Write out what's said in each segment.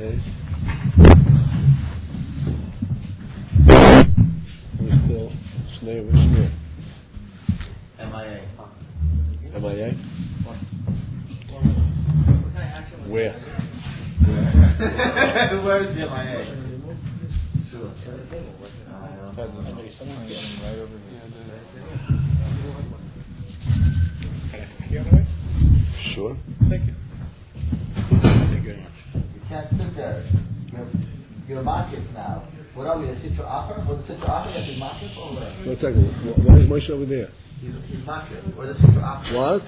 Okay. We're still Shnei Vishnu. MIA. MIA? Where? Where's the MIA? Sure. Thank you. Thank you very much. You can't sit there. You're a market now. What are we, a Sitra Acher? Or the Sitra Acher that is market or what? 1 second. Why is Moshe over there? He's market. Or the Sitra Acher. What?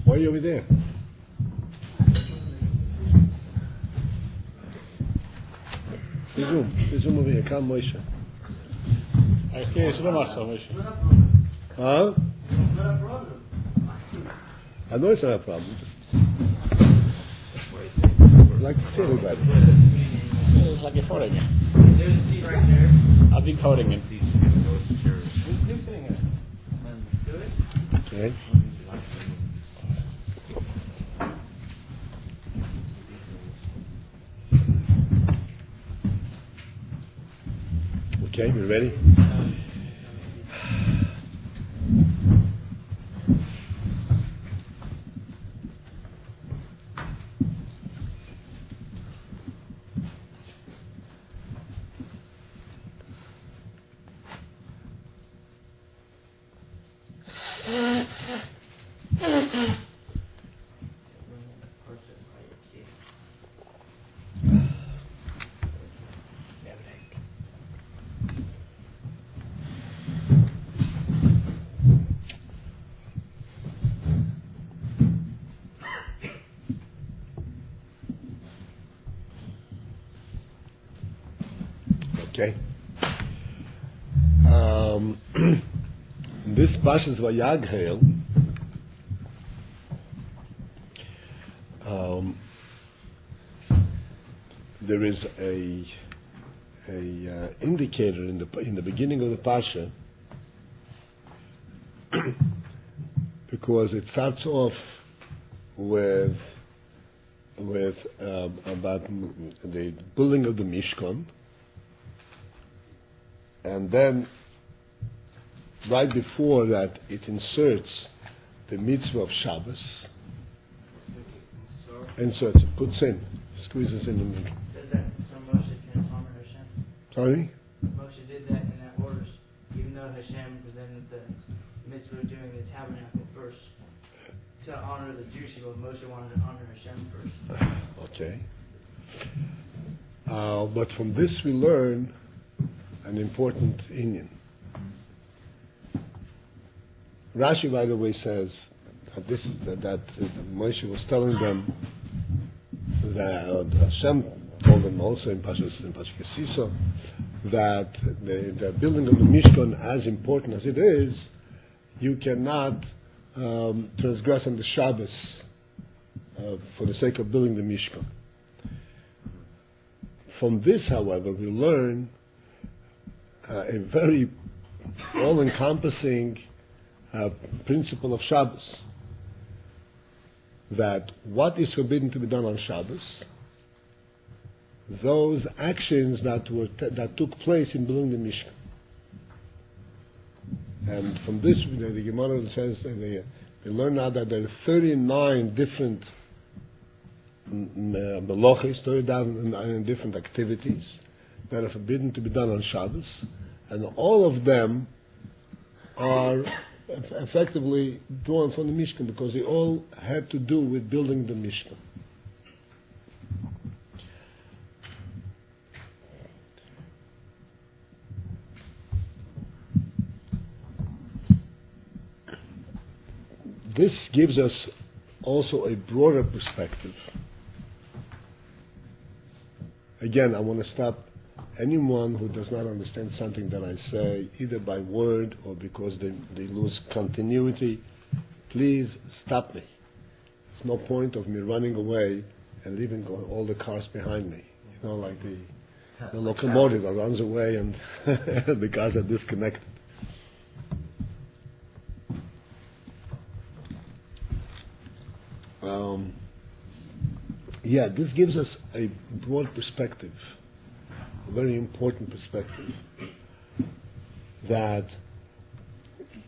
Why are you over there? There's room over here. Come, Moshe. Okay, it's not much so much. Huh? I know it's not a problem. Just I'd like to see everybody. It's like a photo again. There's a seat right there. I'll be coding it. Who's sitting here? Do it? Okay. Okay, we ready? Okay. This Parshas Vayakhell, there is a indicator in the beginning of the parsha, because it starts off with about the building of the Mishkan. And then, right before that, it inserts the mitzvah of Shabbos. Inserts it, puts in, squeezes in the middle. Does that, so Moshe can't honor Hashem? Sorry? Moshe did that in that order, even though Hashem presented the mitzvah of doing the tabernacle first. To honor the Jewish people, Moshe wanted to honor Hashem first. Okay. But from this we learn an important inyan. Rashi, by the way, says that this is that Moshe was telling them that Hashem told them also in Parshas Yisiso that the building of the Mishkan, as important as it is, you cannot transgress on the Shabbos for the sake of building the Mishkan. From this, however, we learn a very all-encompassing principle of Shabbos, that what is forbidden to be done on Shabbos, those actions that took place in building the Mishkan. And from this, the Gemara says, they learn now that there are 39 different melochis, 39 different activities that are forbidden to be done on Shabbos, and all of them are effectively drawn from the Mishkan, because they all had to do with building the Mishkan. This gives us also a broader perspective. Again, I want to stop anyone who does not understand something that I say, either by word or because they lose continuity. Please stop me. There's no point of me running away and leaving all the cars behind me. You know, like the locomotive that runs away and the cars are disconnected. Yeah, this gives us a broad perspective, a very important perspective, that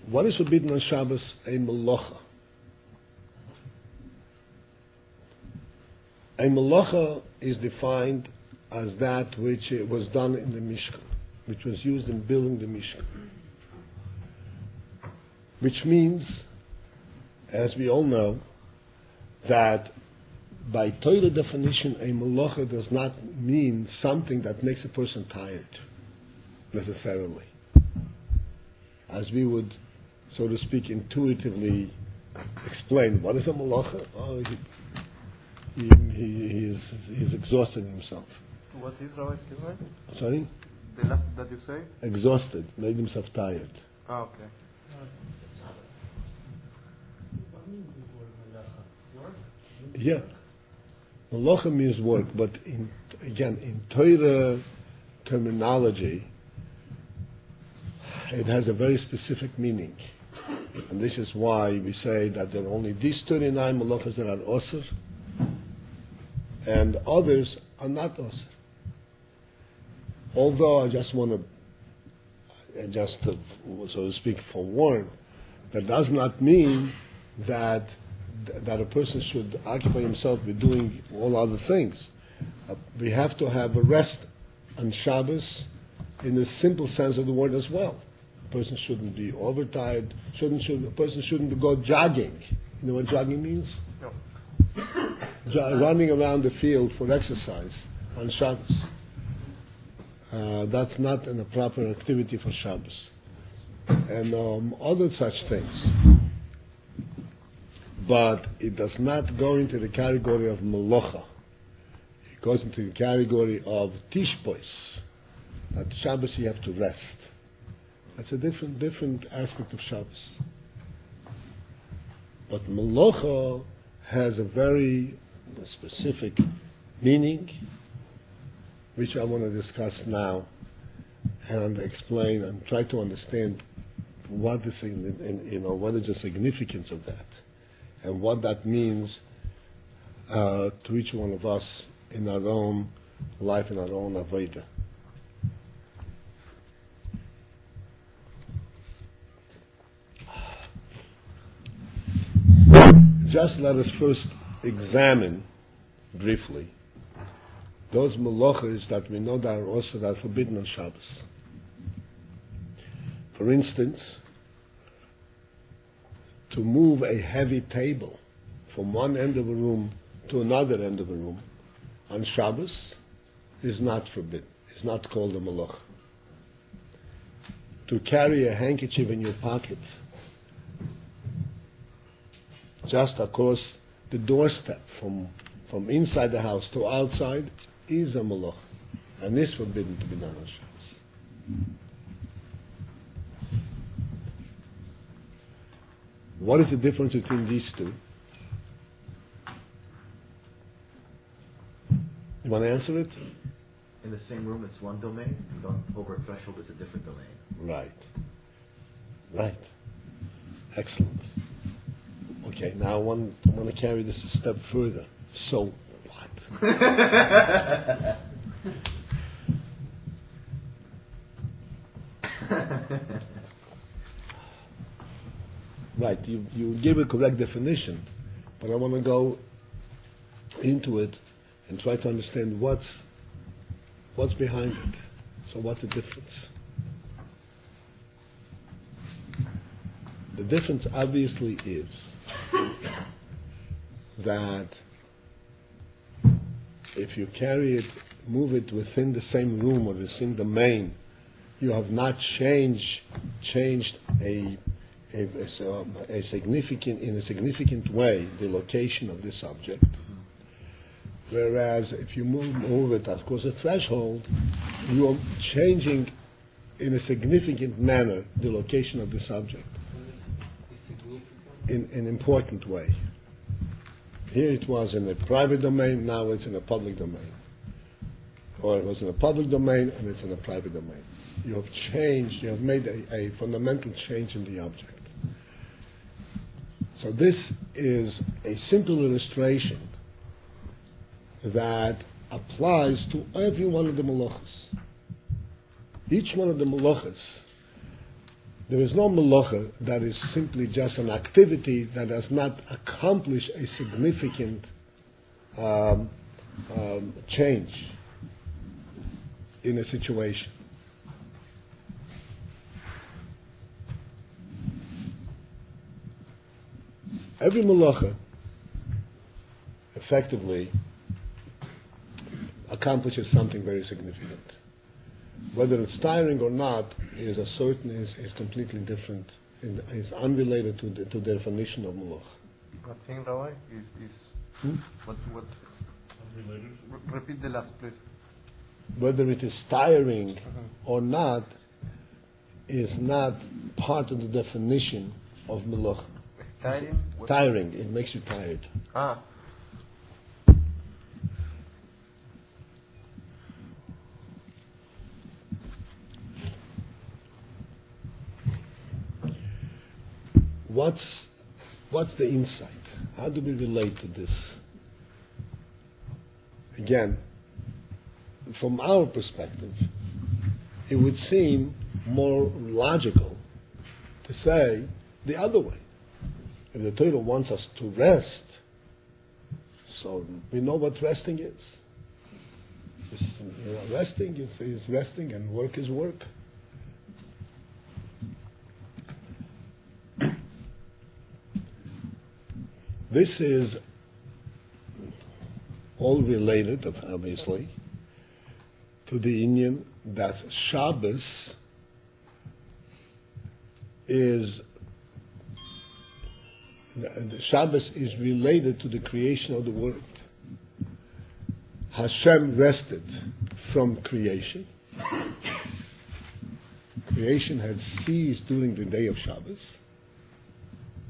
what is forbidden on Shabbos? A melacha. A melacha is defined as that which was done in the Mishkan, which was used in building the Mishkan. Which means, as we all know, that by Torah definition, a melacha does not mean something that makes a person tired, necessarily. As we would, so to speak, intuitively explain, what is a melacha? Oh, he's exhausted himself. What is Rabbi Stewart? Sorry? The last that you say? Exhausted, made himself tired. Ah, okay. What means the word malacha? Work? Yeah. Melacha means work, but in Torah terminology, it has a very specific meaning. And this is why we say that there are only these 39 melachas that are osir, and others are not osir. Although I just want to, so to speak, forewarn, that does not mean that a person should occupy himself with doing all other things. We have to have a rest on Shabbos in the simple sense of the word as well. A person shouldn't be overtired. A person shouldn't go jogging. You know what jogging means? No. Running around the field for exercise on Shabbos. That's not a proper activity for Shabbos. And other such things. But it does not go into the category of melacha. It goes into the category of tishbois. That Shabbos you have to rest. That's a different aspect of Shabbos. But melacha has a very specific meaning, which I want to discuss now and explain and try to understand what is what is the significance of that, and what that means to each one of us in our own life, in our own avodah. Just let us first examine briefly those melachas that we know that are also that are forbidden on Shabbos. For instance, to move a heavy table from one end of a room to another end of a room on Shabbos is not forbidden. It's not called a melacha. To carry a handkerchief in your pocket just across the doorstep from inside the house to outside is a melacha, and is forbidden to be done on Shabbos. What is the difference between these two? You want to answer it? In the same room, it's one domain. You don't over a threshold, it's a different domain. Right. Excellent. Okay, now I want to carry this a step further. So what? Right, you give a correct definition, but I want to go into it and try to understand what's behind it. So what's the difference? The difference obviously is that if you carry it, move it within the same room or the same domain, you have not changed in a significant way the location of this object. Whereas if you move it across a threshold, you are changing in a significant manner the location of this object in an important way. Here it was in a private domain, now it's in a public domain. Or it was in a public domain and it's in a private domain. You have changed, you have made a fundamental change in the object. So this is a simple illustration that applies to every one of the melachos. Each one of the melachos, there is no melacha that is simply just an activity that does not accomplish a significant change in a situation. Every melacha effectively accomplishes something very significant. Whether it's tiring or not is completely different, is unrelated to the definition of melach. What thing, Rabbi, is what? Repeat the last, please. Whether it is tiring or not is not part of the definition of melach. Tiring? Tiring, it makes you tired. Ah. What's the insight? How do we relate to this? Again, from our perspective, it would seem more logical to say the other way. If the Torah wants us to rest, so we know what resting is. Resting is resting, and work is work. This is all related, obviously, to the inyan that Shabbos is related to the creation of the world. Hashem rested from creation. Creation had ceased during the day of Shabbos.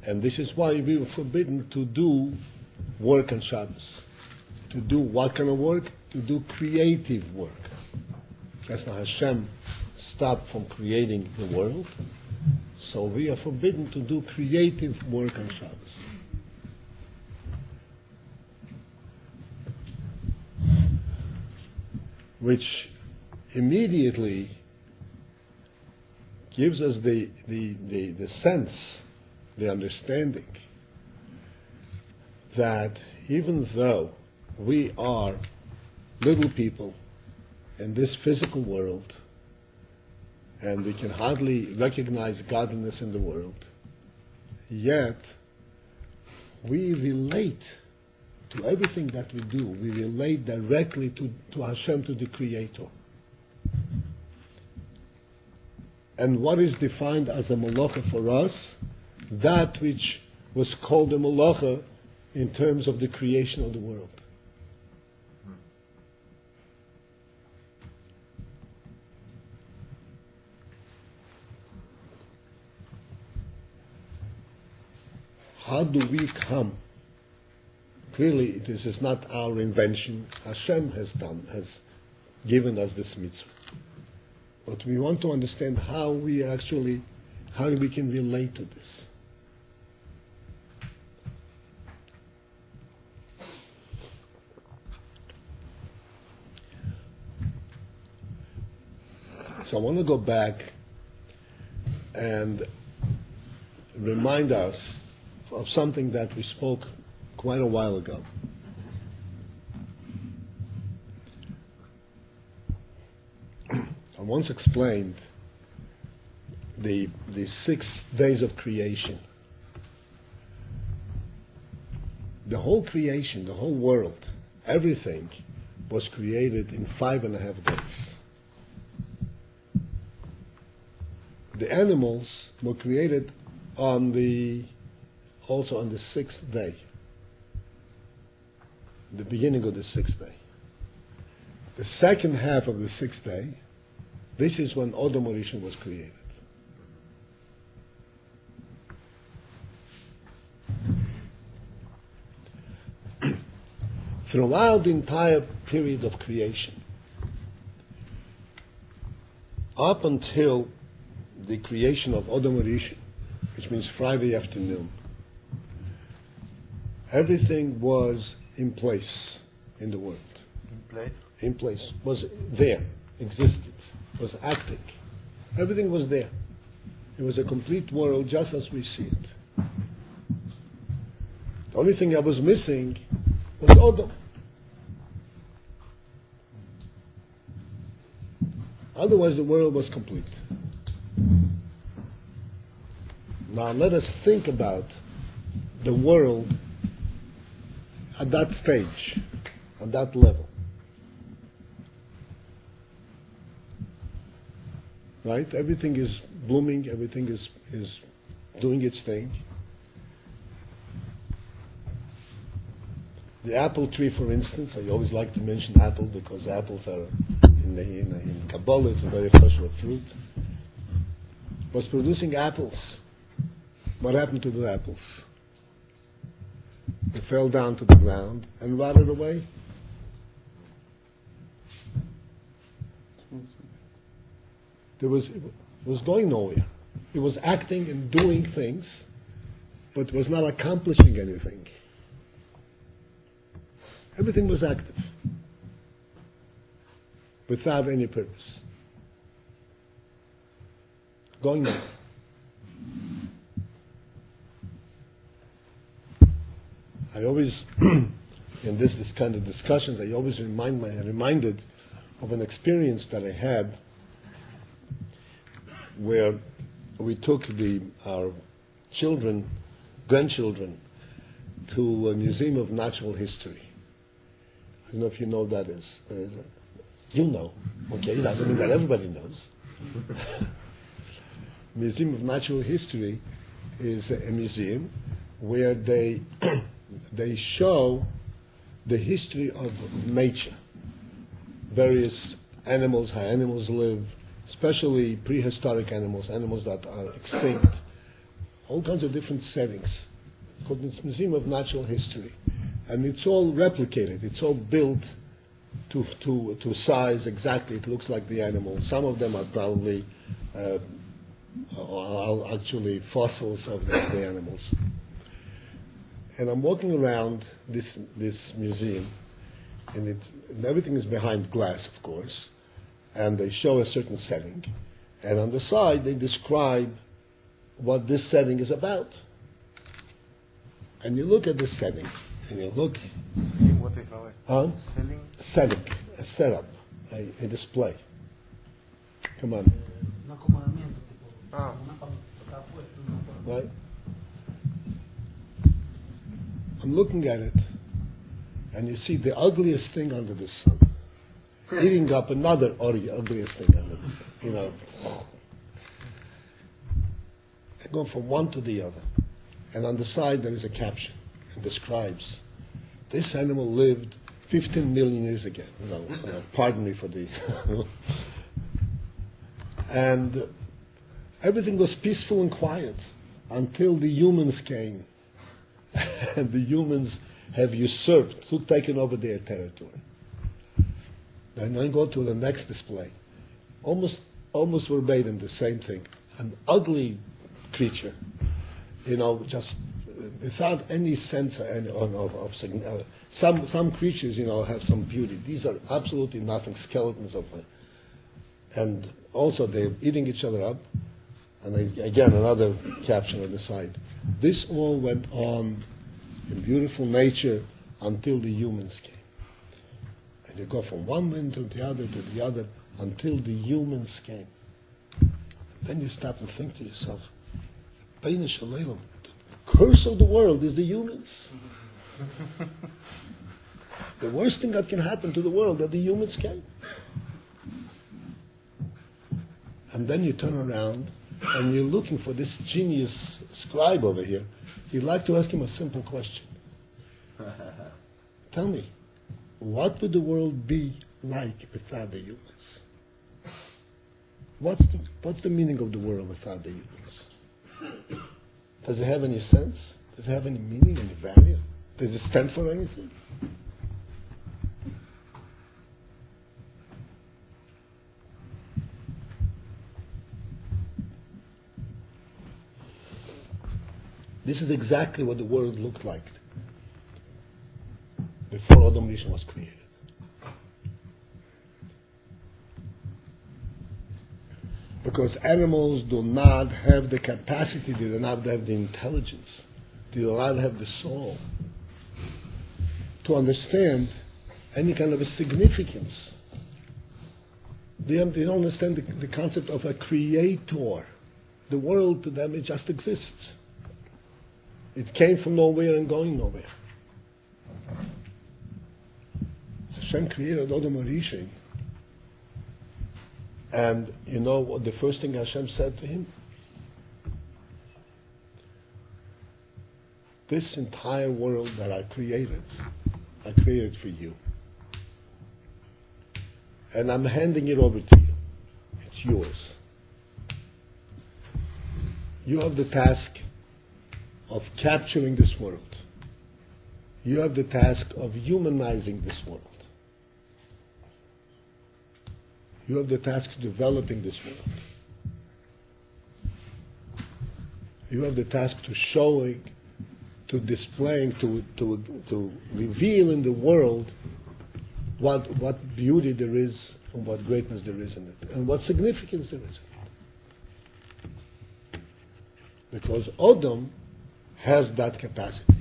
And this is why we were forbidden to do work on Shabbos. To do what kind of work? To do creative work. That's how Hashem stopped from creating the world. So we are forbidden to do creative work on Shabbos. Which immediately gives us the sense, the understanding that even though we are little people in this physical world and we can hardly recognize godliness in the world, yet we relate to everything that we do. We relate directly to Hashem, to the Creator. And what is defined as a malacha for us? That which was called a malacha in terms of the creation of the world. How do we come? Clearly, this is not our invention. Hashem has given us this mitzvah. But we want to understand how we can relate to this. So I want to go back and remind us of something that we spoke quite a while ago. I once explained the 6 days of creation. The whole creation, the whole world, everything was created in 5.5 days. The animals were created also on the 6th day, the beginning of the 6th day. The second half of the 6th day, this is when Odom Rishon was created. Throughout the entire period of creation, up until the creation of Odom Rishon, which means Friday afternoon, everything was in place. in the world. In place. In place, was there, existed, was acting. Everything was there. It was a complete world just as we see it. The only thing that was missing was Odom. Otherwise the world was complete. Now let us think about the world at that stage, at that level. Right? Everything is blooming, everything is doing its thing. The apple tree, for instance, I always like to mention apple because apples are, in Kabbalah, it's a very kosher fruit, was producing apples. What happened to the apples? They fell down to the ground and rotted away. It was going nowhere. It was acting and doing things, but it was not accomplishing anything. Everything was active, without any purpose. Going nowhere. I always, in this kind of discussions, I always reminded of an experience that I had where we took our grandchildren, to a museum of natural history. I don't know if you know what that is. You know. Okay, that doesn't mean that everybody knows. Museum of Natural History is a museum where they show the history of nature, various animals, how animals live, especially prehistoric animals that are extinct, all kinds of different settings. It's called the Museum of Natural History. And it's all replicated. It's all built to size exactly. It looks like the animal. Some of them are probably actually fossils of the animals. And I'm walking around this museum, and everything is behind glass, of course, and they show a certain setting, and on the side they describe what this setting is about. And you look at this setting, and you look... What they call it? Setting, a setup, a display. Come on. Un acomodamiento, tipo, Ah. está puesto en una forma. Right? I'm looking at it, and you see the ugliest thing under the sun, eating up another ugliest thing under the sun. You know, they go from one to the other, and on the side there is a caption that describes this animal lived 15 million years ago. Pardon me for the. And everything was peaceful and quiet until the humans came. And the humans have usurped, taken over their territory. And then go to the next display. Almost verbatim the same thing. An ugly creature, just without any sense of some creatures, have some beauty. These are absolutely nothing, skeletons of life. And also they're eating each other up. And again, another caption on the side. This all went on in beautiful nature until the humans came. And you go from one man to the other until the humans came. And then you stop and think to yourself, Bein Shalom, the curse of the world is the humans. The worst thing that can happen to the world that the humans came. And then you turn around and you're looking for this genius scribe over here. You'd like to ask him a simple question. Tell me, what would the world be like without the humans? What's the meaning of the world without the humans? Does it have any sense? Does it have any meaning, any value? Does it stand for anything? This is exactly what the world looked like before Adam Rishon was created. Because animals do not have the capacity, they do not have the intelligence, they do not have the soul to understand any kind of a significance. They don't understand the concept of a creator. The world to them, it just exists. It came from nowhere and going nowhere. Hashem created Adam Rishon. And you know what the first thing Hashem said to him? This entire world that I created for you. And I'm handing it over to you. It's yours. You have the task of capturing this world. You have the task of humanizing this world. You have the task of developing this world. You have the task to showing, to displaying, to reveal in the world what beauty there is and what greatness there is in it, and what significance there is in it. Because Adam has that capacity.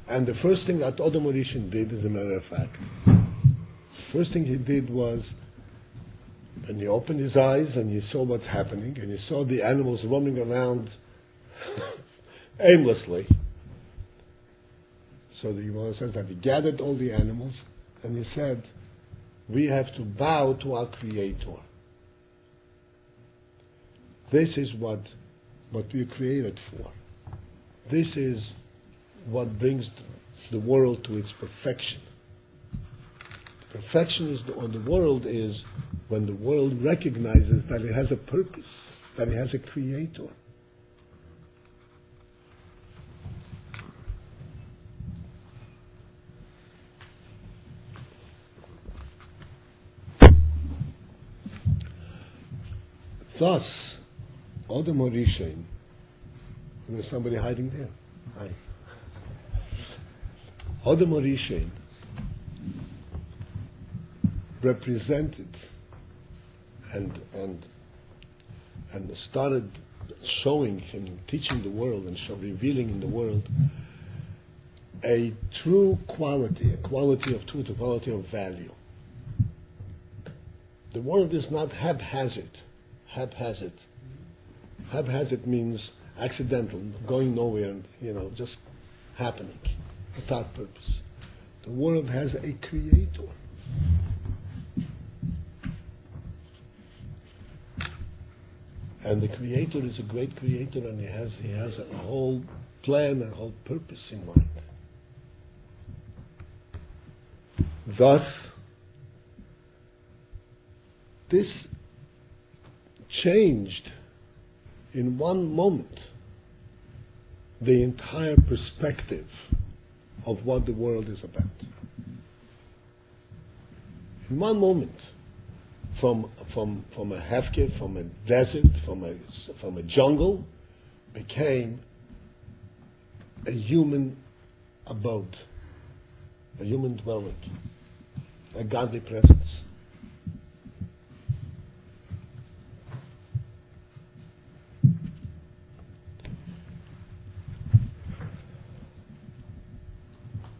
And the first thing that Adam Rishon did, as a matter of fact, first thing he did was, when he opened his eyes and he saw what's happening, and he saw the animals roaming around aimlessly. So the Gemara says that he gathered all the animals and he said, we have to bow to our Creator. This is what we created for. This is what brings the world to its perfection. The perfection of the world is when the world recognizes that it has a purpose, that it has a Creator. Thus, Adam Rishon, there's somebody hiding there. Hi. Adam Rishon represented and started showing and teaching the world and revealing in the world a true quality, a quality of truth, a quality of value. The world is not haphazard. Haphazard means accidental, going nowhere, just happening, without purpose. The world has a Creator. And the Creator is a great Creator, and he has a whole plan, a whole purpose in mind. Thus, this changed in one moment the entire perspective of what the world is about. In one moment, from a hefker, from a desert, from a jungle, became a human abode, a human dwelling, a godly presence.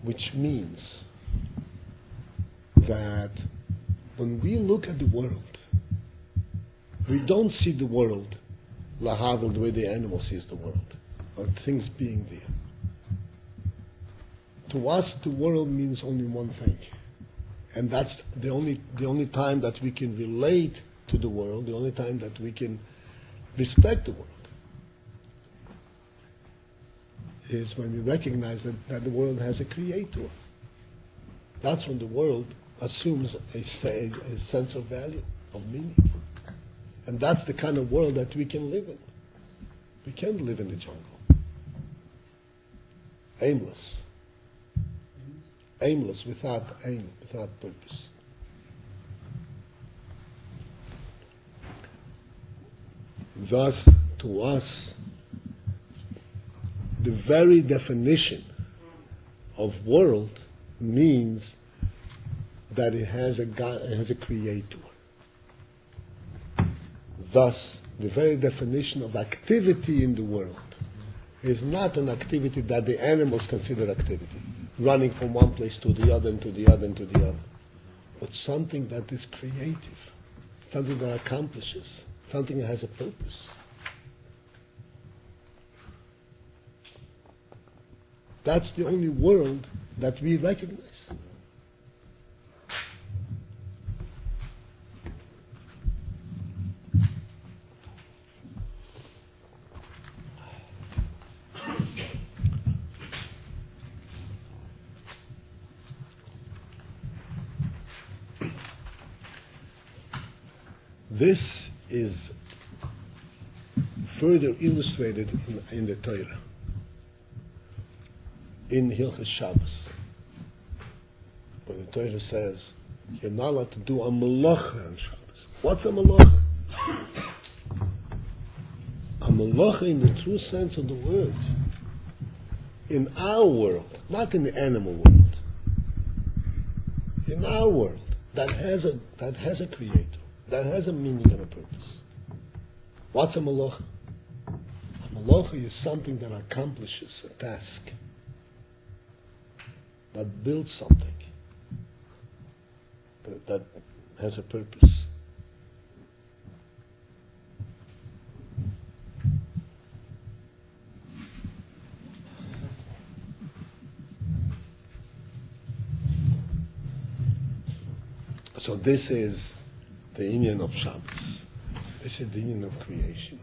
Which means that when we look at the world, we don't see the world lahavel the way the animal sees the world, or things being there. To us, the world means only one thing, and that's the only time that we can relate to the world, the only time that we can respect the world, is when we recognize that the world has a Creator. That's when the world assumes a sense of value, of meaning. And that's the kind of world that we can live in. We can't live in the jungle. Aimless, without aim, without purpose. Thus, to us, the very definition of world means that it has a God, it has a creator. Thus, the very definition of activity in the world is not an activity that the animals consider activity, running from one place to the other and to the other and to the other, but something that is creative, something that accomplishes, something that has a purpose. That's the only world that we recognize. This is further illustrated in the Torah, in Hilchos Shabbos, where the Torah says you're not allowed to do a melacha on Shabbos. What's a melacha? A melacha in the true sense of the word, in our world, not in the animal world, in our world, that has a creator, that has a meaning and a purpose. What's a melacha? A melacha is something that accomplishes a task, that builds something, that has a purpose. So this is the union of Shabbos. This is the union of creation.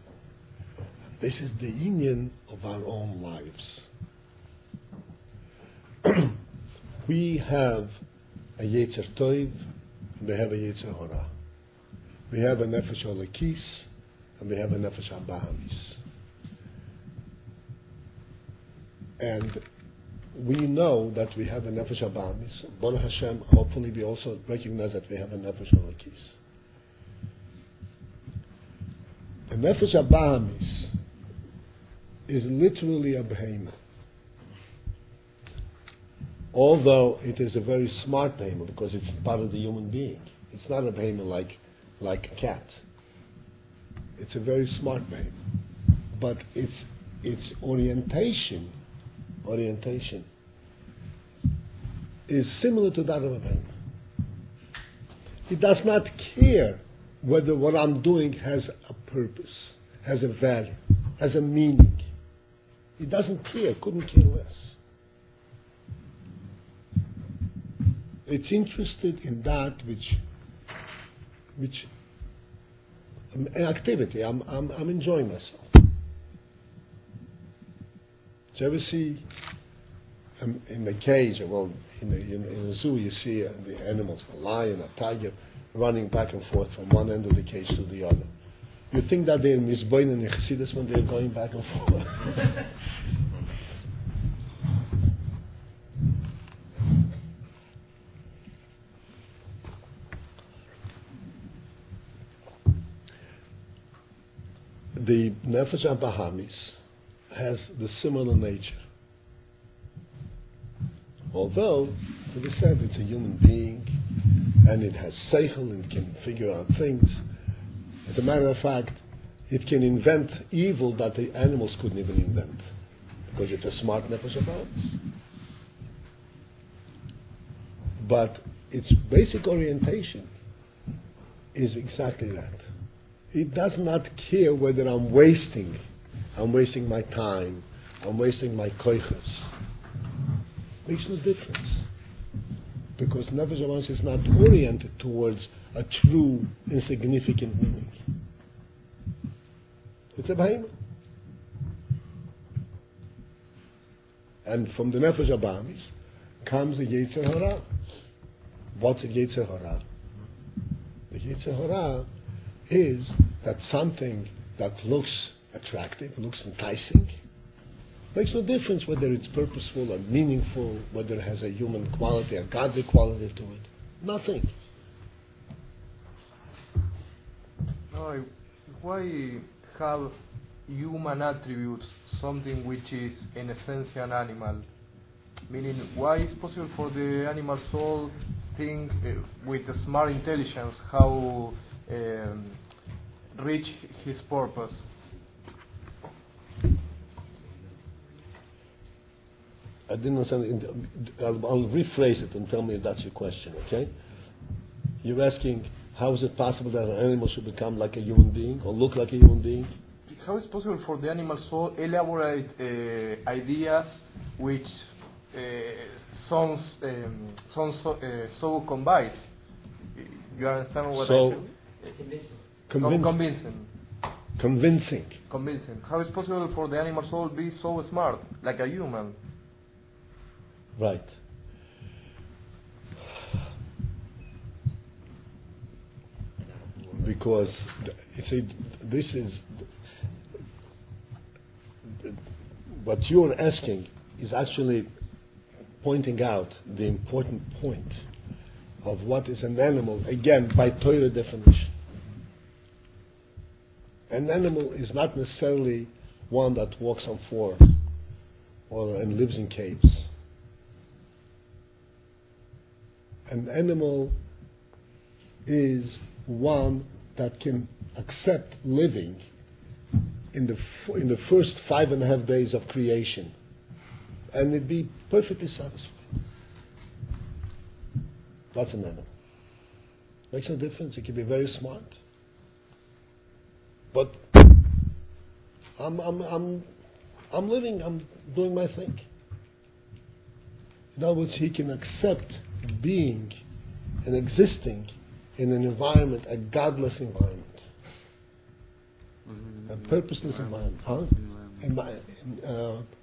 And this is the union of our own lives. We have a Yetzer Tov, and we have a Yetzer Hora. We have a Nefesh Olekis, and we have a Nefesh Abahamis. And we know that we have a Nefesh Abahamis. Baruch Hashem, hopefully we also recognize that we have a Nefesh Olekis. The Nefesh Abahamis is literally a behemoth. Although it is a very smart behemoth because it's part of the human being. It's not a behemoth like a cat. It's a very smart behemoth. But its orientation is similar to that of a behemoth. It does not care whether what I'm doing has a purpose, has a value, has a meaning. It doesn't care, couldn't care less. It's interested in that which activity. I'm enjoying myself. Did you ever see in the cage, well, in a zoo, you see the animals, a lion, a tiger, running back and forth from one end of the cage to the other. You think that they're misboin and chassidus when they're going back and forth? The Nefesh Abahamis has the similar nature. Although, as I said, it's a human being, and it has seichel and can figure out things. As a matter of fact, it can invent evil that the animals couldn't even invent, because it's a smart Nefesh Abahamis. But its basic orientation is exactly that. It does not care whether I'm wasting my time, I'm wasting my koiches. Makes no difference. Because Nefesh Abahamis is not oriented towards a true, insignificant meaning. It's a behemoth. And from the Nefesh Abahamis comes the Yetzer Hora. What's a Yetzer Hora? The Yetzer Hora is that something that looks attractive, looks enticing, makes no difference whether it's purposeful or meaningful, whether it has a human quality, a godly quality to it. Nothing. No, why have human attributes something which is in essence an animal Meaning, why it's possible for the animal soul think with the smart intelligence how reach his purpose? I didn't understand. I'll rephrase it and tell me if that's your question, okay? You're asking, how is it possible that an animal should become like a human being or look like a human being? How is possible for the animal soul elaborate ideas which sounds so combined? You understand what So, I say? Convincing. Convincing. How is possible for the animal soul be so smart, like a human? Right. Because, you see, this is, what you're asking is actually pointing out the important point of what is an animal, again, by Torah definition. An animal is not necessarily one that walks on four and lives in caves. An animal is one that can accept living in the first 5.5 days of creation, and it be perfectly satisfied. That's an animal. Makes no difference. It can be very smart, but I'm living. I'm doing my thing. In other words, he can accept being and existing in an environment, a godless environment, a purposeless environment,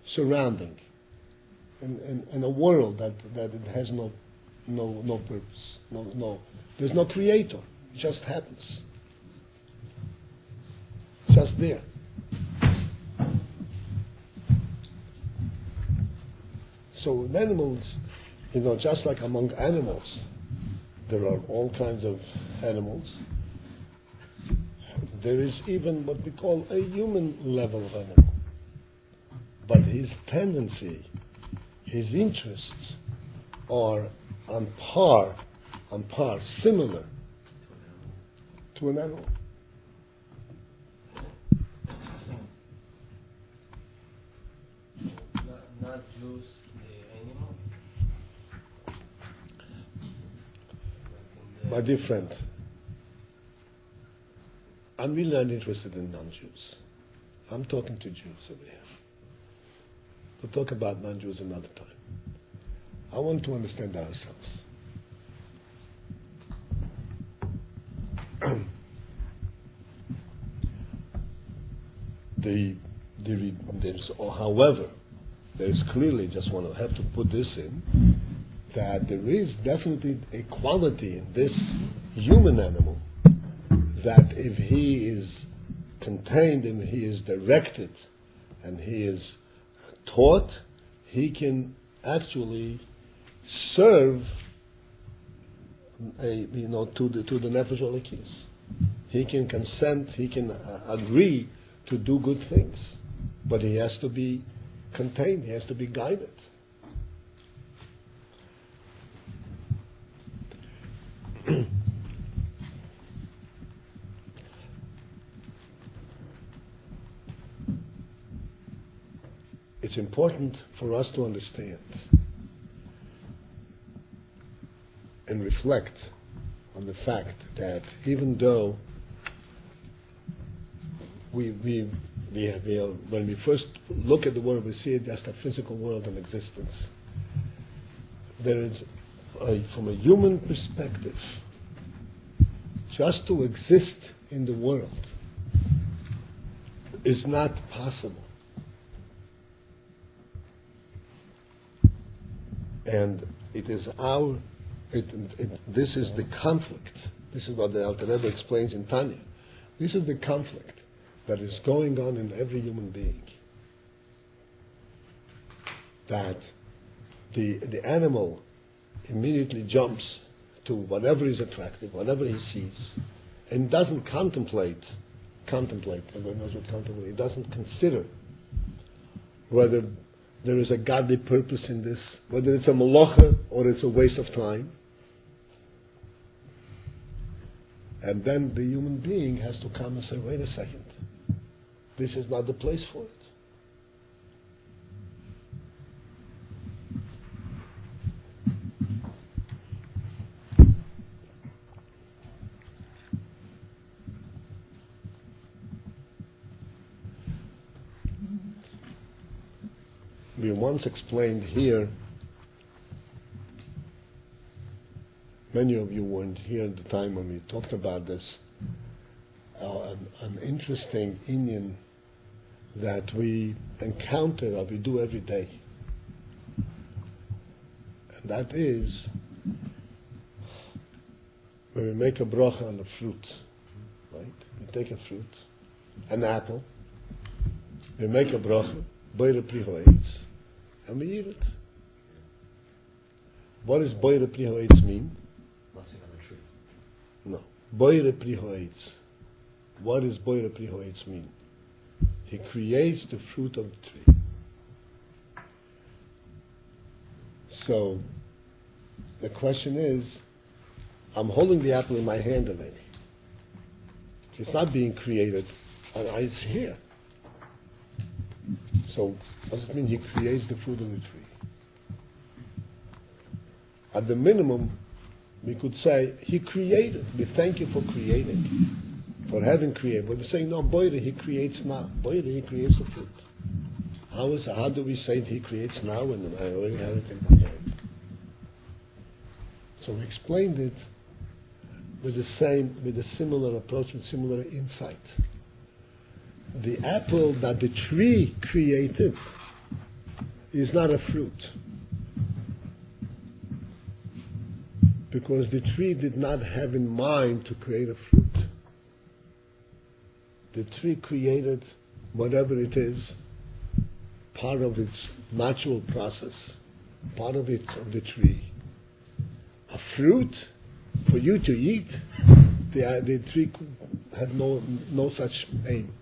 surrounding, in a world that it has no purpose, no. There's no creator. It just happens. It's just there. So in animals, just like among animals, there are all kinds of animals. There is even what we call a human level of animal. But his tendency, his interests are on par, similar to an animal. Not Jews, the animal. My dear friend, I'm really not interested in non-Jews. I'm talking to Jews over here. We'll talk about non-Jews another time. I want to understand ourselves. However, there's clearly, just want to have to put this in, that there is definitely a quality in this human animal that if he is contained and he is directed and he is taught, he can actually serve to the nefesh olekis. He can consent, he can agree to do good things, but he has to be contained, he has to be guided. It's important for us to understand and reflect on the fact that even though when we first look at the world, we see it as a physical world in existence. There is, from a human perspective, just to exist in the world is not possible. And it is this is the conflict. This is what the Alter Rebbe explains in Tanya. This is the conflict that is going on in every human being. That the animal immediately jumps to whatever is attractive, whatever he sees, and doesn't contemplate, everyone knows what contemplate, he doesn't consider whether there is a godly purpose in this, whether it's a malacha or it's a waste of time. And then the human being has to come and say, wait a second, this is not the place for it. We once explained here, many of you weren't here at the time when we talked about this, an interesting Indian that we encounter or we do every day. And that is when we make a bracha on a fruit, right? We take a fruit, an apple, we make a bracha, boire pri ha'etz, and we eat it. What does boire pri ha'etz mean? Blessing on the tree. No. Boire pri ha'etz. What does boire pri ha'etz mean? He creates the fruit of the tree. So, the question is, I'm holding the apple in my hand already. It's not being created, and it's here. So, does it mean he creates the fruit of the tree? At the minimum, we could say, he created. We thank you for creating, for having created. But we're saying, no, Boire, he creates now. Boire, he creates the fruit. How do we say he creates now when I already have it in my hand? So we explained it with a similar approach, with similar insight. The apple that the tree created is not a fruit, because the tree did not have in mind to create a fruit. The tree created whatever it is, part of its natural process, part of the tree. A fruit for you to eat, the tree had no such aim,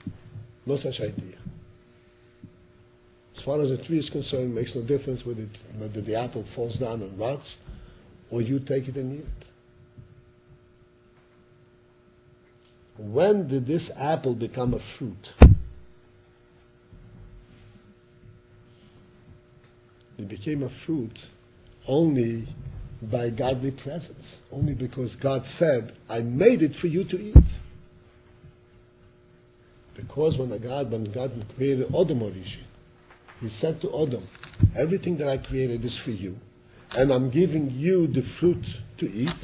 no such idea. As far as the tree is concerned, it makes no difference whether the apple falls down and rots, or you take it and eat it. When did this apple become a fruit? It became a fruit only by godly presence, only because God said, I made it for you to eat. Because when God created Adam Orishi, he said to Adam, everything that I created is for you, and I'm giving you the fruit to eat.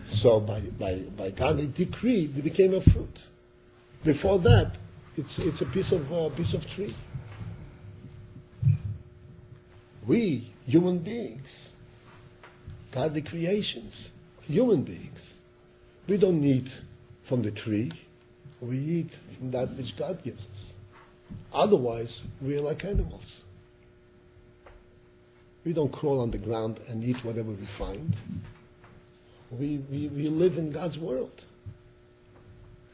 So by godly decree, it became a fruit. Before that, it's a piece of tree. We, human beings, godly creations, human beings, we don't eat from the tree. We eat from that which God gives us. Otherwise, we are like animals. We don't crawl on the ground and eat whatever we find. We live in God's world.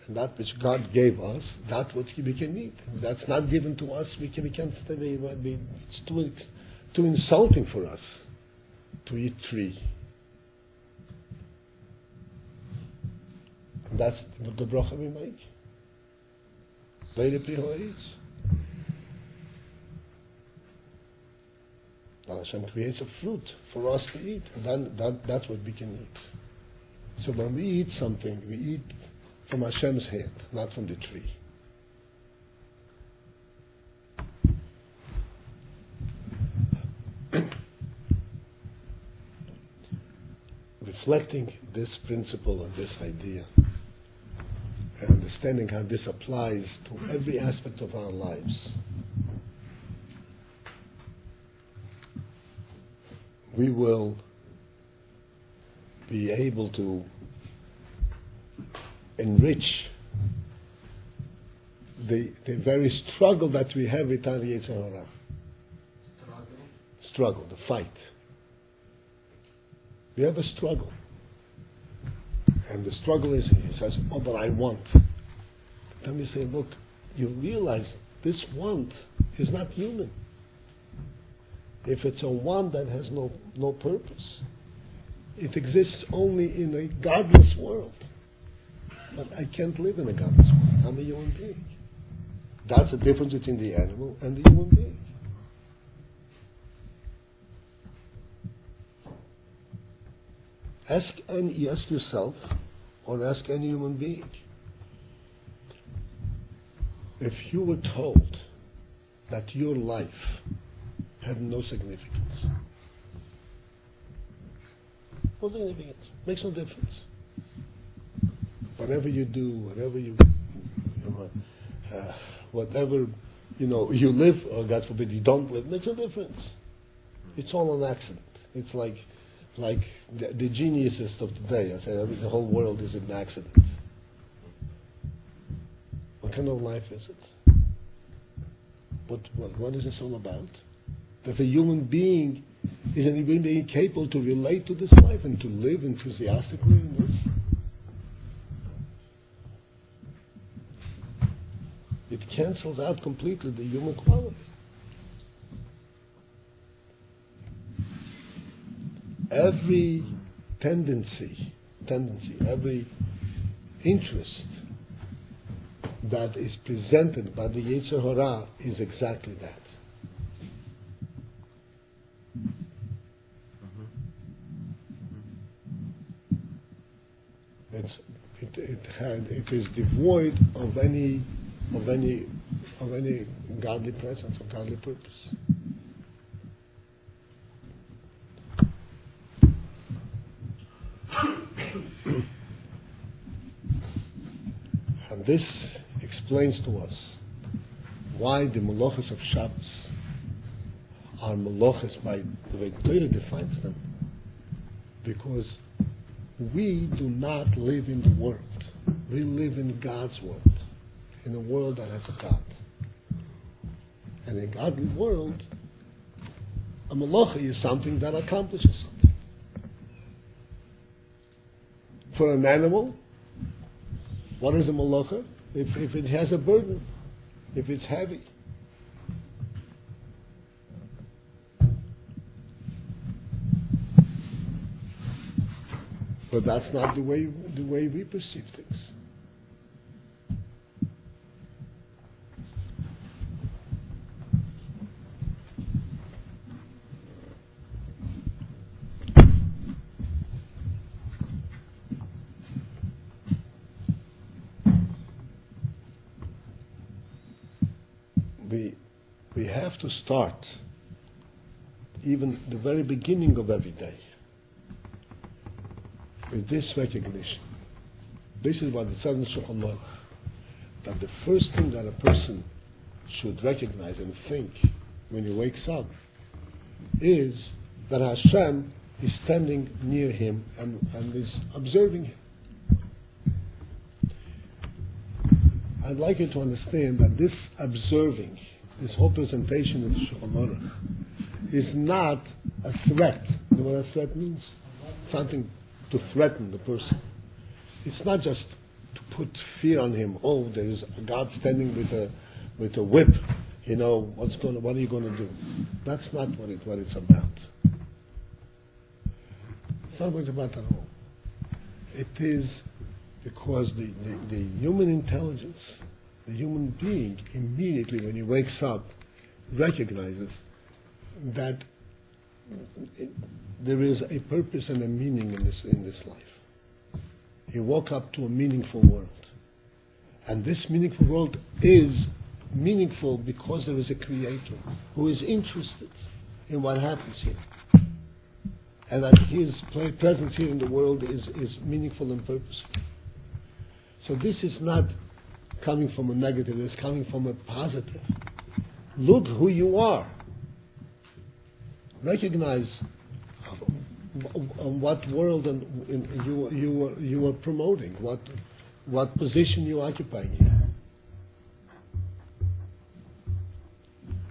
And that which God gave us, that's what we can eat. If that's not given to us, we can't stay. It's too insulting for us to eat tree. And that's the bracha we make. Leile pri ha'etz. Now Hashem creates a fruit for us to eat, and then that's what we can eat. So when we eat something, we eat from Hashem's hand, not from the tree. Reflecting this principle and this idea, and understanding how this applies to every aspect of our lives, we will be able to enrich the very struggle that we have with our Yetzer Hara. Struggle, the fight. We have a struggle. And the struggle is, he says, oh, but I want. Then we say, look, you realize this want is not human. If it's a want that has no purpose, it exists only in a godless world. But I can't live in a godless world. I'm a human being. That's the difference between the animal and the human being. Ask yourself, or ask any human being, if you were told that your life had no significance. No significance. Makes no difference. Whatever you do, whatever you live, or God forbid you don't live, makes no difference. It's all an accident. It's like the geniuses of today. I say the whole world is an accident. What kind of life is it? What is this all about? That a human being is a human being capable to relate to this life and to live enthusiastically in this. It cancels out completely the human quality. Every tendency, every interest that is presented by the Yetzer Hara is exactly that. It is devoid of any godly presence or godly purpose. And this explains to us why the malachos of Shabbos are malachos by the way Torah defines them. Because we do not live in the world. We live in God's world, in a world that has a God. And in a godly world, a malacha is something that accomplishes something. For an animal, what is a malacha? If it has a burden, if it's heavy. But that's not the way we perceive things. We have to start even the very beginning of every day with this recognition. This is what it says in Shulchan Aruch, that the first thing that a person should recognize and think when he wakes up is that Hashem is standing near him and is observing him. I'd like you to understand that this observing, this whole presentation of Shulchan Aruch, is not a threat. You know what a threat means? Something to threaten the person. It's not just to put fear on him. Oh, there is a God standing with a whip. You know what are you going to do? That's not what it's about. It's not what it's about at all. It is because the human intelligence, the human being, immediately when he wakes up, recognizes that there is a purpose and a meaning in this life. He woke up to a meaningful world. And this meaningful world is meaningful because there is a creator who is interested in what happens here. And that his presence here in the world is meaningful and purposeful. So this is not coming from a negative, it's coming from a positive. Look who you are. Recognize what world you are promoting, what position you occupy here.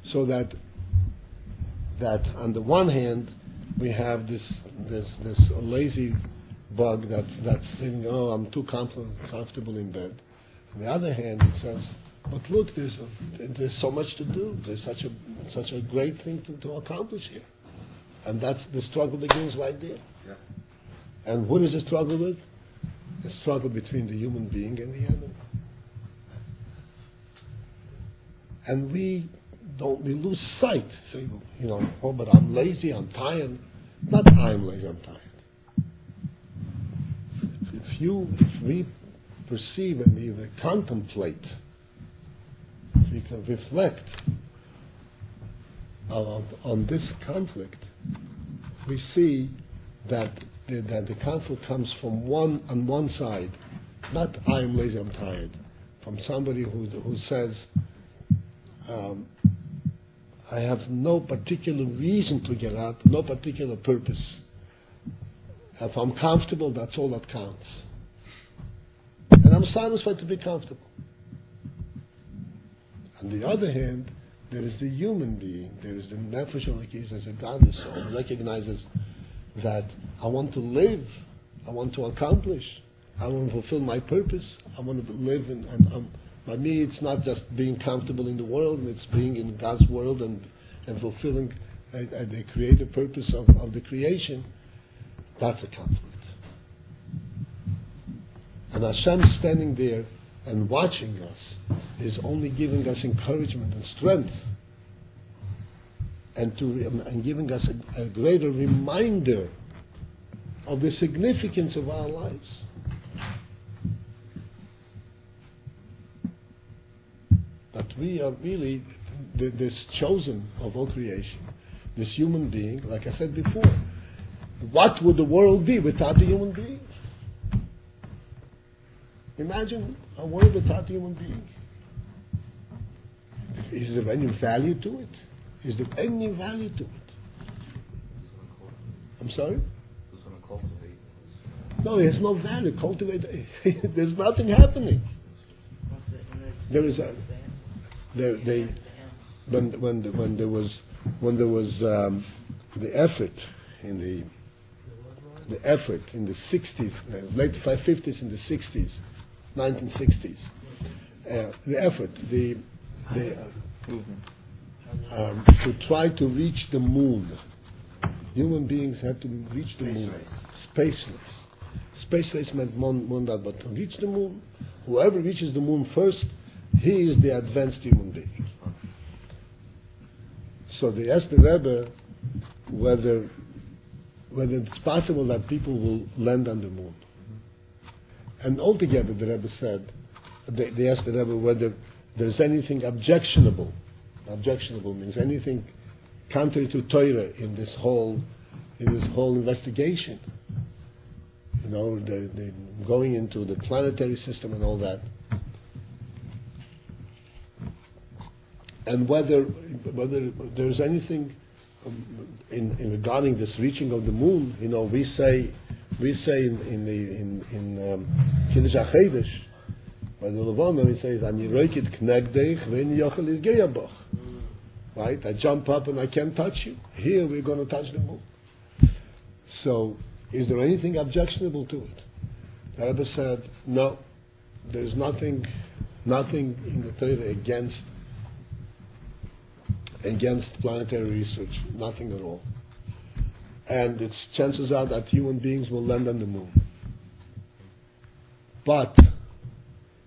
So that on the one hand we have this lazy bug that's thinking, oh, I'm too comfortable in bed. On the other hand, it says, But look, there's so much to do. There's such a great thing to accomplish here. And that's the struggle begins right there. Yeah. And what is the struggle with? The struggle between the human being and the animal. And we lose sight. Say, oh, but I'm lazy, I'm tired. Not I'm lazy, I'm tired. If we perceive and we contemplate, if we can reflect on this conflict, we see that the conflict comes from on one side, not I am lazy, I'm tired, from somebody who says, I have no particular reason to get up, no particular purpose. If I'm comfortable, that's all that counts. And I'm satisfied to be comfortable. On the other hand, there is the human being, there is the nefesh elokis, there's a godly soul who recognizes that I want to live, I want to accomplish, I want to fulfill my purpose, I want to live, and by me it's not just being comfortable in the world, it's being in God's world and fulfilling the creative purpose of the creation. That's a conflict. And Hashem standing there and watching us is only giving us encouragement and strength, and giving us a greater reminder of the significance of our lives. That we are really this chosen of all creation, this human being. Like I said before, what would the world be without the human being? Imagine a world without a human being. Is there any value to it? Is there any value to it? I'm sorry? Who's going to cultivate? No, there's no value. Cultivate. There's nothing happening. There is a. When there was the effort in the 60s, late 50s and the 60s, 1960s, the effort, to try to reach the moon. Human beings had to reach the moon. Space race. Space race meant that, but to reach the moon, whoever reaches the moon first, he is the advanced human being. So they asked the Rebbe whether it's possible that people will land on the moon. And altogether, the Rebbe said, they asked the Rebbe whether there's anything objectionable. Objectionable means anything contrary to Torah in this whole investigation. The going into the planetary system and all that. And whether there's anything in regarding this reaching of the moon. We say in Kiddush HaChedesh, by the Levana, we say, "Ani roikit knegdeich ve'en yochel izgeya boch." Right? I jump up and I can't touch you. Here we're going to touch the moon. So, is there anything objectionable to it? The Rebbe said, no. There's nothing in the Torah against planetary research, nothing at all. And its chances are that human beings will land on the moon. But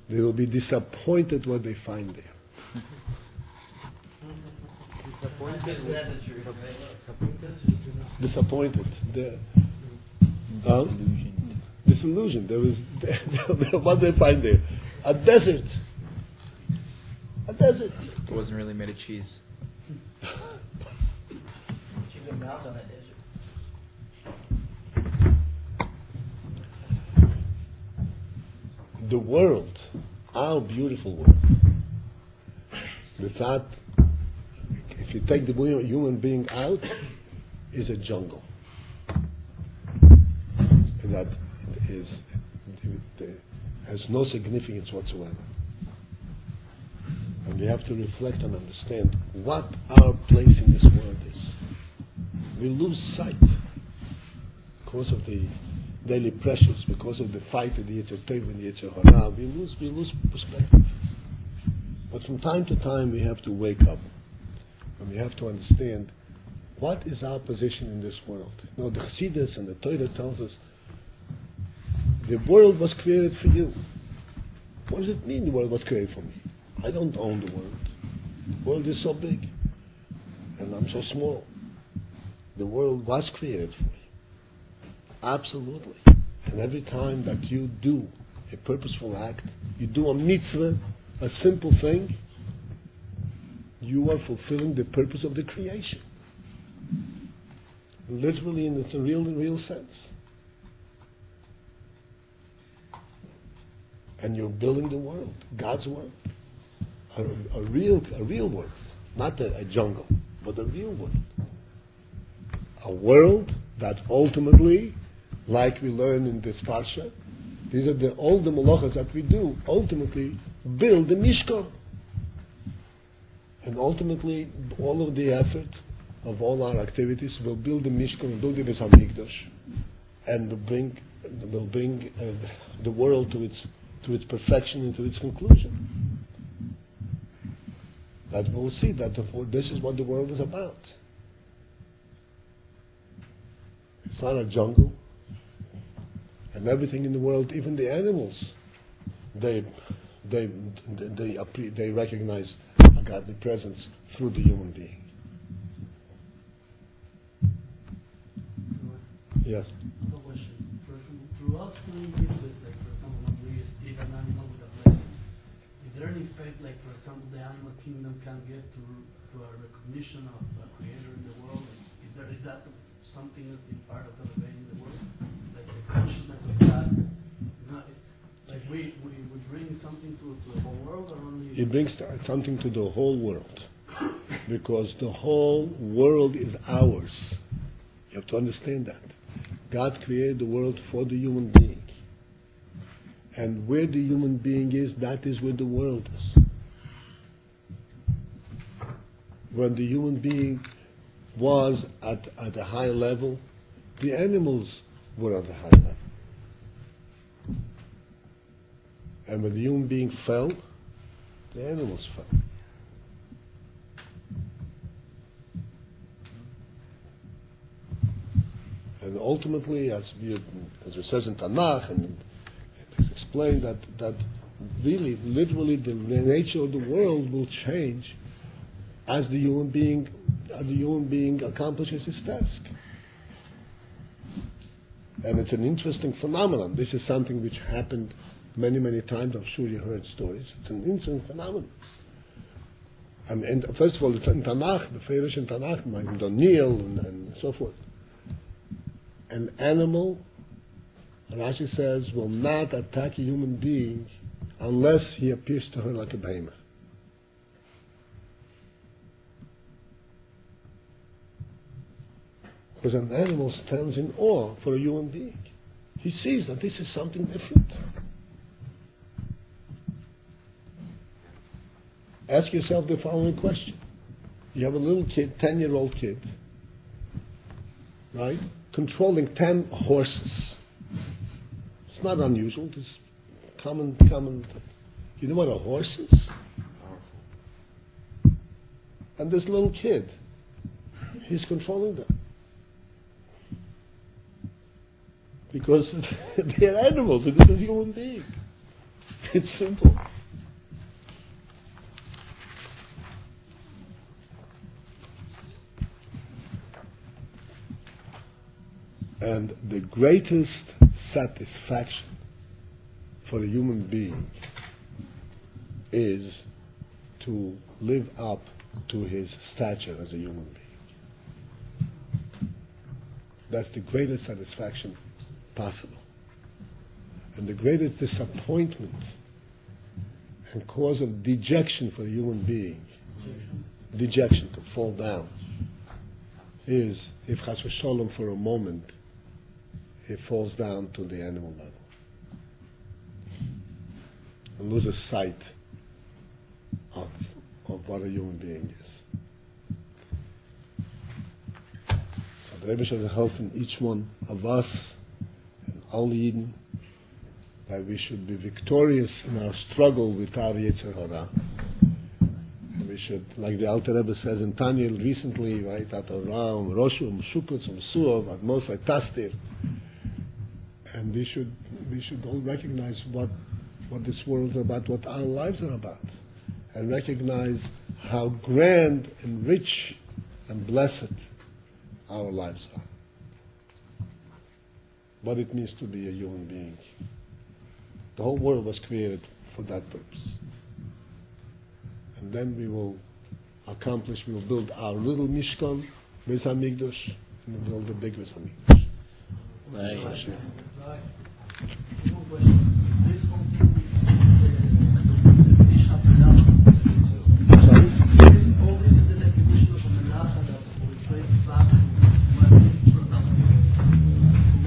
they will be disappointed what they find there. Disappointed. Disillusioned. What they find there? A desert. A desert. It wasn't really made of cheese. She been out on that desert. The world, our beautiful world, without, if you take the human being out, is a jungle. And that has no significance whatsoever. And we have to reflect and understand what our place in this world is. We lose sight because of the daily pressures, because of the fight of the Yetzer Tov and the Yetzer Hara. We lose perspective. But from time to time we have to wake up and we have to understand what is our position in this world. You know, the Chassidus and the Torah tells us the world was created for you. What does it mean the world was created for me? I don't own the world. The world is so big and I'm so small. The world was created for me. Absolutely. And every time that you do a purposeful act, you do a mitzvah, a simple thing, you are fulfilling the purpose of the creation. Literally in the real sense. And you're building the world, God's world. A real world. Not a jungle, but a real world. A world that ultimately, like we learn in this parsha, these are all the malachas that we do, ultimately build the Mishkan. And ultimately, all of the effort of all our activities will build the Mishkan, build the Beis HaMikdash, and will bring the world to its perfection and to its conclusion. That we'll see that this is what the world is about. It's not a jungle. And everything in the world, even the animals, they recognize a godly presence through the human being. Yes. Another question. For example, through us doing mitzvahs, like for example, when we eat an animal with a blessing, is there any faith, like for example, the animal kingdom can get to a recognition of a creator in the world? Is that something that's been part of elevating the world? Like the consciousness of God? Is not, like we bring something to the whole world, or only? It brings something to the whole world, because the whole world is ours. You have to understand that. God created the world for the human being. And where the human being is, that is where the world is. When the human being was at a high level, the animals were at a high level. And when the human being fell, the animals fell. And ultimately, as it says in Tanakh, and it's explained that really, literally, the nature of the world will change as the human being accomplishes his task. And it's an interesting phenomenon. This is something which happened many, many times. I'm sure you heard stories. It's an interesting phenomenon. And first of all, it's in Tanakh, the Ferish in Tanakh, like Daniel and so forth. An animal, Rashi says, will not attack a human being unless he appears to her like a behemoth. Because an animal stands in awe for a human being. He sees that this is something different. Ask yourself the following question. You have a little kid, 10-year-old kid, right? Controlling 10 horses. It's not unusual. It's common. You know what a horse is? And this little kid, he's controlling them. Because they're animals and this is a human being. It's simple. And the greatest satisfaction for a human being is to live up to his stature as a human being. That's the greatest satisfaction possible. And the greatest disappointment and cause of dejection for the human being, dejection, to fall down, is if chas v'sholom for a moment it falls down to the animal level and loses sight of what a human being is. So the Rebbe should help in each one of us and all Yidden that we should be victorious in our struggle with our Yetzer Hara, We should, like the Alter Rebbe says in Tanya recently, right, at around Roshum, Shukutz, Suov, at Mosai Tastir. And we should all recognize what this world is about, what our lives are about, and recognize how grand and rich and blessed our lives are. What it means to be a human being. The whole world was created for that purpose. And then we will build our little Mishkan, Beis HaMikdash, and we'll build the big Beis HaMikdash. Right. Right. This whole thing is the definition of Melacha. Sorry? All this is the definition of Melacha that we trace back to what is productive.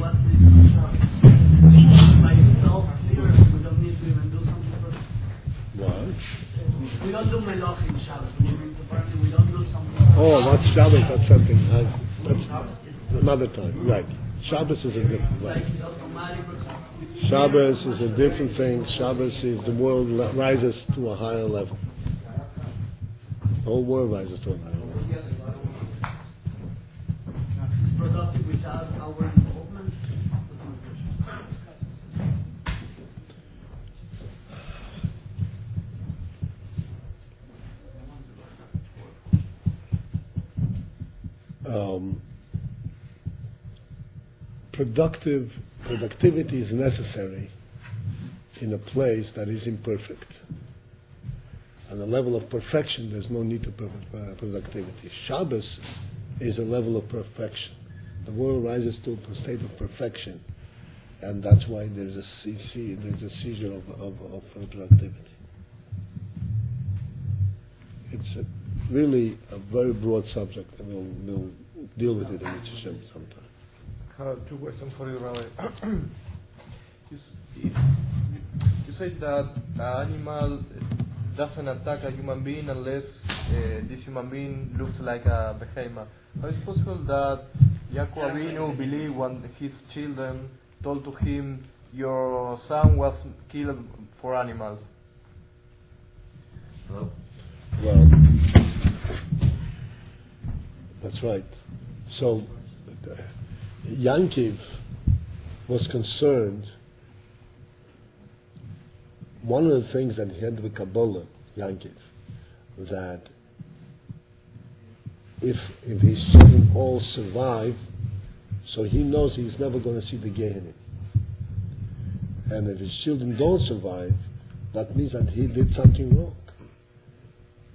What's the Shabbat? By itself, clear, we don't need to even do something first. What? We don't do Melach in Shabbat, which means apparently we don't do something. Oh, that's Shabbos, that's something. That's another time, right. Shabbos is a different, It's like right. it's automatic. Shabbos is a different thing. Shabbos is the world rises to a higher level. The whole world rises to a higher level. It's productive without our involvement. Productivity is necessary in a place that is imperfect. On the level of perfection, there's no need to productivity. Shabbos is a level of perfection. The world rises to a state of perfection, and that's why there's a seizure of productivity. It's really a very broad subject, and we'll deal with it in Mitzvah Shem sometime. I have two questions for you, Rabbi. You said that an animal doesn't attack a human being unless this human being looks like a behemoth. How is it possible that Yaakov Avinu believed when his children told to him, your son was killed for animals? Hello? Well, that's right. So, Yankiv was concerned. One of the things that he had with Kabbalah, Yankiv, that if his children all survive, so he knows he's never going to see the Gehenna. And if his children don't survive, that means that he did something wrong.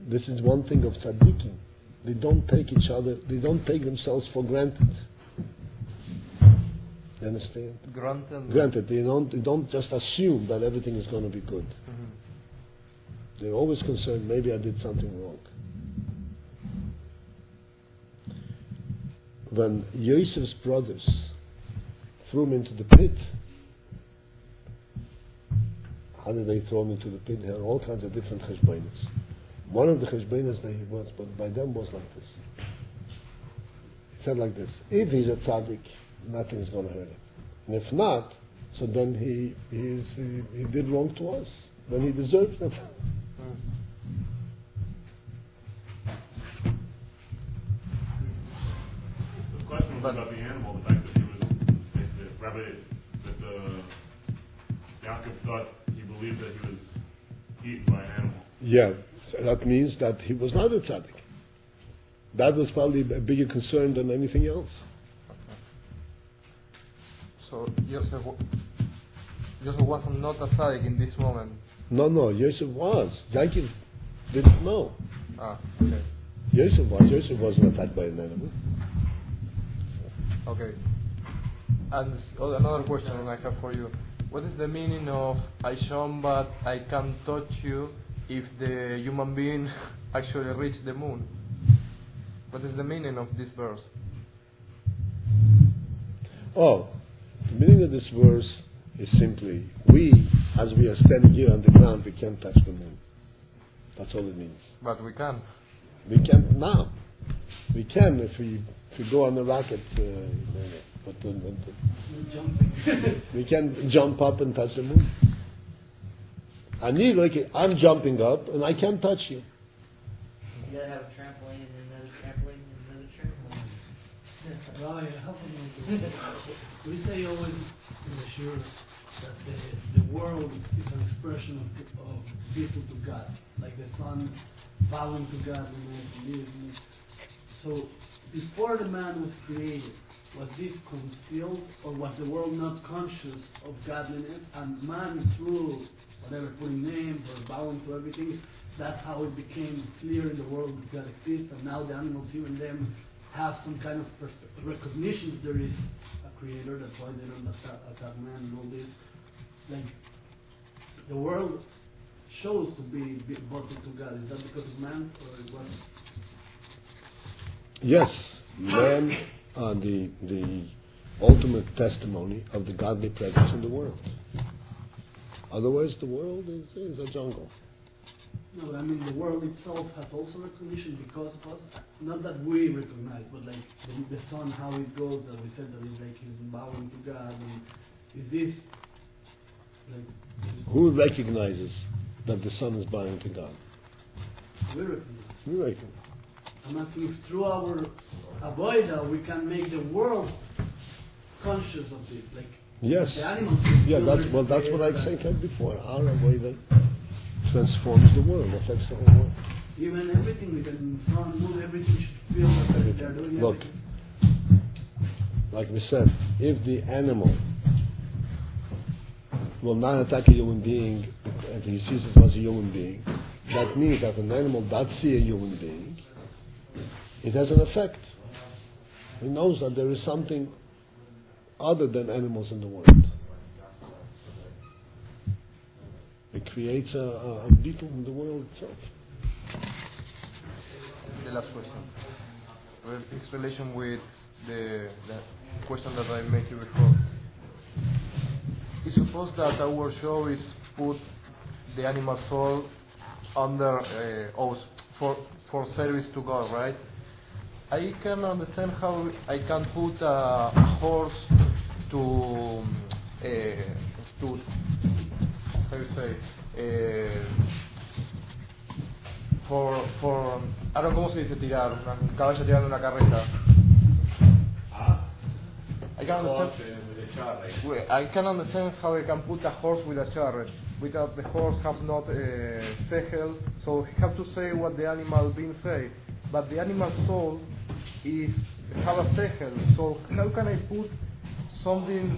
This is one thing of tzaddikim. They don't take each other, they don't take themselves for granted. You understand? Granted, they don't just assume that everything is going to be good. Mm-hmm. They're always concerned, maybe I did something wrong. When Yosef's brothers threw him into the pit, how did they throw him into the pit? There are all kinds of different cheshbonos. One of the cheshbonos that he was, but by them was like this. He said like this: if he's a tzaddik, nothing is going to hurt him. And if not, so then he did wrong to us. Then he deserves it. The question was about the animal, the fact that he was, that Rabbi, that Yaakov thought, he believed that he was eaten by an animal. Yeah, so that means that he was not a tzaddik. That was probably a bigger concern than anything else. So Joseph was not a tzaddik in this moment. No, Yosef was. Yaakov didn't know. Okay. Yosef was. Yosef wasn't attacked by an animal. Okay. And another question I have for you. What is the meaning of I shone but I can't touch you if the human being actually reached the moon? What is the meaning of this verse? Oh, the meaning of this verse is simply, as we are standing here on the ground, we can't touch the moon. That's all it means. But we can't. We can't now. We can if we go on the rocket. We can jump up and touch the moon. I'm jumping up and I can't touch you. You gotta have a trampoline and another trampoline and another trampoline. Right, I have another. We say always in the shur that the world is an expression of people to God, like the sun bowing to God when man believes. So before the man was created, was this concealed, or was the world not conscious of godliness, and man through whatever, putting names or bowing to everything, that's how it became clear in the world that God exists, and now the animals, even them, have some kind of recognition that there is a creator. That's why they don't attack man and all this. Like, the world shows to be devoted to God. Is that because of man, or it was? Yes, man are the ultimate testimony of the godly presence in the world. Otherwise, the world is a jungle. No, but I mean the world itself has also recognition because of us. Not that we recognize, but like the sun, how it goes. That we said that it's like he's bowing to God. And is this like? Who recognizes that the sun is bowing to God? We recognize. We recognize. I'm asking if through our avoida we can make the world conscious of this, like Yes. the animals. Yeah, that's what I said before. Our avoida transforms the world, affects the whole world. Even everything we can sun, moon, everything should feel that they're doing Look, everything. like we said, if the animal will not attack a human being if he sees it as a human being, that means that an animal does see a human being, it has an effect. He knows that there is something other than animals in the world. It creates a beetle in the world itself. The last question. Well, its relation with the question that I made you before. It's supposed that our show is put the animal soul under oath for service to God, right? I can understand how I can put a horse to how you say for I don't know cómo se dice tirar un caballo tirando una carreta. I can understand. I can understand how I can put a horse with a chariot without the horse have not sechel, so he have to say what the animal being say, but the animal soul is have a sechel. So how can I put something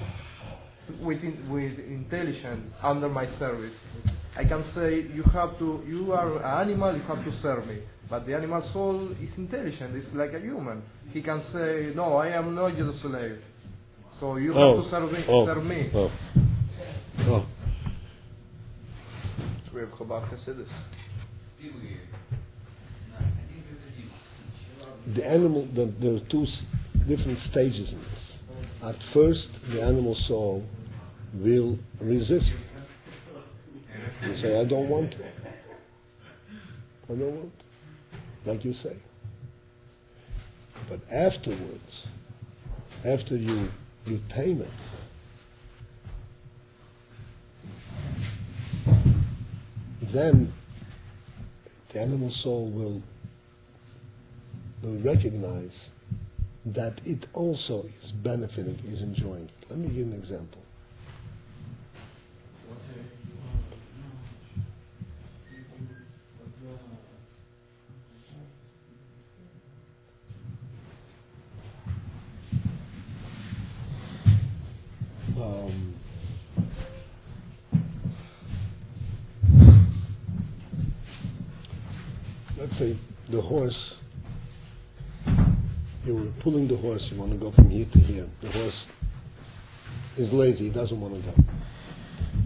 with intelligence under my service? I can say you are an animal, you have to serve me. But the animal soul is intelligent, it's like a human. He can say, no, I am not your slave. So you have to serve me. We have Chabad Hasidus. The animal, there are two different stages in this. At first, the animal soul will resist. You say, I don't want to. I don't want to. Like you say. But afterwards, after you tame it, then the animal soul will recognize that it also is benefiting, is enjoying it. Let me give an example. Let's say the horse, you were pulling the horse, you want to go from here to here. The horse is lazy, he doesn't want to go.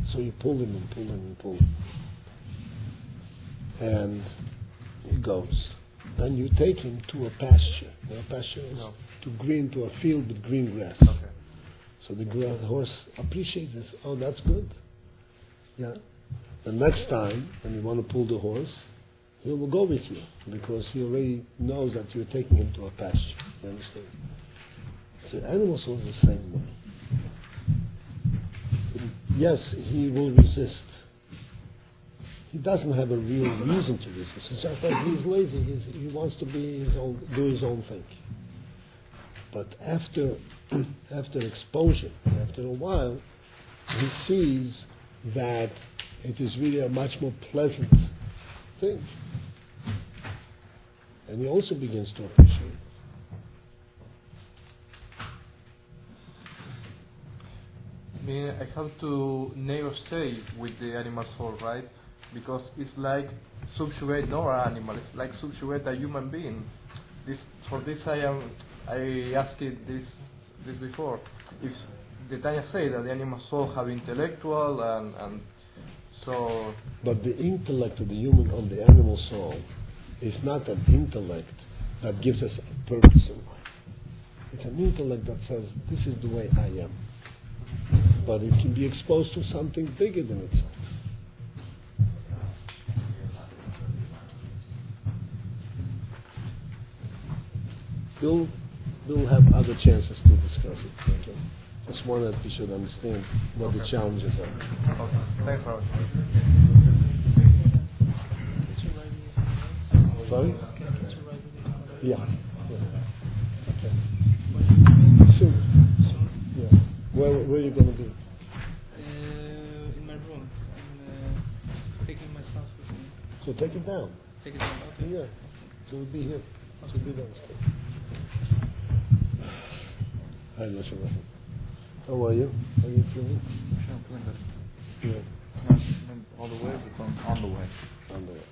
So you pull him and pull him and pull him. And he goes. Then you take him to a pasture. You know, pasture is to a field with green grass. Okay. So the horse appreciates this. Oh, that's good. Yeah. The next time, when you want to pull the horse, he will go with you because he already knows that you're taking him to a pasture. You understand? So animals are the same way. Yes, he will resist. he doesn't have a real reason to resist. It's just that he's lazy. He wants to be do his own thing. But after exposure, after a while, he sees that it is really a much more pleasant thing. And he also begins to appreciate it. I mean, I have to negotiate with the animal soul, right? Because it's like subjugate no animal. It's like subjugate a human being. I asked it this before. If the Tanya say that the animal soul have intellectual and so. But the intellect of the human, of the animal soul, is not an intellect that gives us a purpose in life. It's an intellect that says, this is the way I am. But it can be exposed to something bigger than itself. We'll have other chances to discuss it. Okay? Just one that we should understand what the challenges are. Okay. Thanks, Robert. Sorry? Yeah. Okay. Soon. Yeah. Where are you going to be? In my room. I'm taking my stuff with me. So take it down. Take it down. Okay. Yeah. So we'll be here. So we'll be downstairs. Hi, Mr. How are you? How are you feeling? I'm feeling good. Yeah. Not all the way, but on the way. On the way.